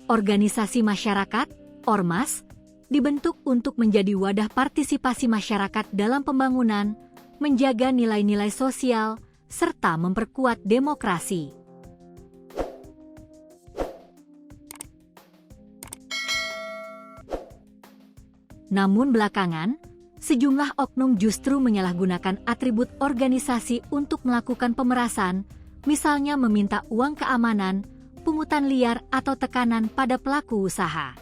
Organisasi masyarakat, Ormas, dibentuk untuk menjadi wadah partisipasi masyarakat dalam pembangunan, menjaga nilai-nilai sosial, serta memperkuat demokrasi. Namun belakangan, sejumlah oknum justru menyalahgunakan atribut organisasi untuk melakukan pemerasan, misalnya meminta uang keamanan, pungutan liar atau tekanan pada pelaku usaha.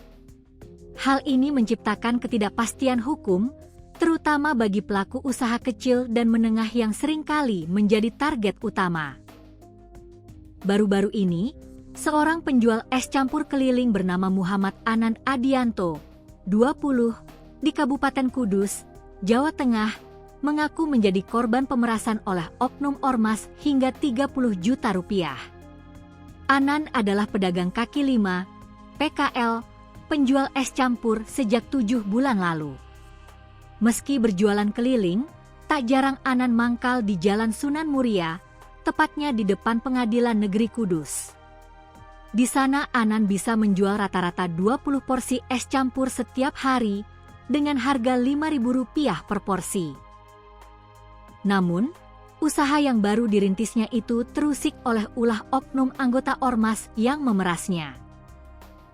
Hal ini menciptakan ketidakpastian hukum, terutama bagi pelaku usaha kecil dan menengah yang seringkali menjadi target utama. Baru-baru ini, seorang penjual es campur keliling bernama Muhammad Anan Adianto, 20, di Kabupaten Kudus, Jawa Tengah, mengaku menjadi korban pemerasan oleh oknum ormas hingga 30 juta rupiah. Anan adalah pedagang kaki lima, PKL, penjual es campur sejak 7 bulan lalu. Meski berjualan keliling, tak jarang Anan mangkal di Jalan Sunan Muria, tepatnya di depan Pengadilan Negeri Kudus. Di sana Anan bisa menjual rata-rata 20 porsi es campur setiap hari dengan harga Rp5.000 per porsi. Namun, usaha yang baru dirintisnya itu terusik oleh ulah oknum anggota ormas yang memerasnya.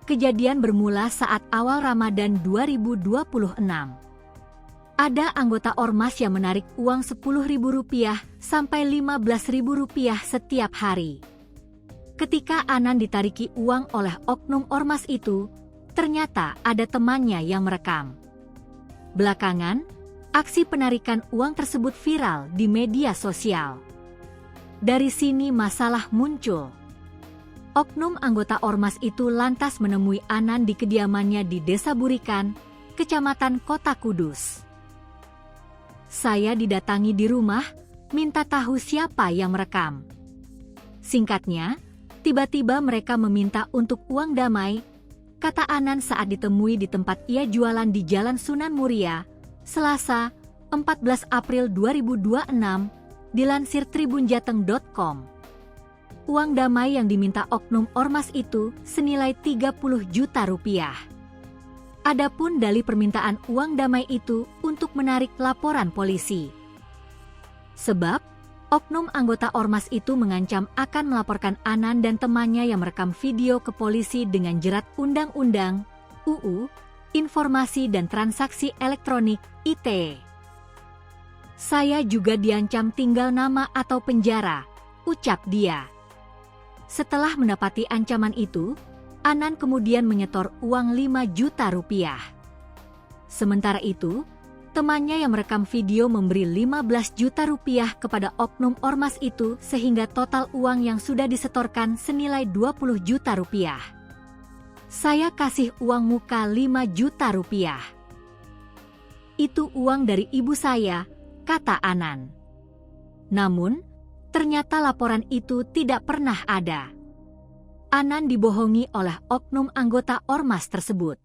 Kejadian bermula saat awal Ramadan 2026. Ada anggota ormas yang menarik uang Rp10.000 sampai Rp15.000 setiap hari. Ketika Anan ditariki uang oleh oknum ormas itu, ternyata ada temannya yang merekam. Belakangan, aksi penarikan uang tersebut viral di media sosial. Dari sini masalah muncul. Oknum anggota ormas itu lantas menemui Anan di kediamannya di Desa Burikan, Kecamatan Kota Kudus. Saya didatangi di rumah, minta tahu siapa yang merekam. Singkatnya, tiba-tiba mereka meminta untuk uang damai, kata Anan saat ditemui di tempat ia jualan di Jalan Sunan Muria, Selasa, 14 April 2026, dilansir tribunjateng.com. Uang damai yang diminta oknum ormas itu senilai Rp30 juta. Adapun dalih permintaan uang damai itu untuk menarik laporan polisi. Sebab, oknum anggota ormas itu mengancam akan melaporkan Anan dan temannya yang merekam video ke polisi dengan jerat Undang-Undang UU Informasi dan Transaksi Elektronik (ITE). Saya juga diancam tinggal nama atau penjara, ucap dia. Setelah mendapati ancaman itu, Anan kemudian menyetor uang Rp5 juta. Sementara itu, temannya yang merekam video memberi Rp15 juta kepada oknum ormas itu sehingga total uang yang sudah disetorkan senilai Rp20 juta. Saya kasih uang muka Rp5 juta. Itu uang dari ibu saya, kata Anan. Namun, ternyata laporan itu tidak pernah ada. Anan dibohongi oleh oknum anggota ormas tersebut.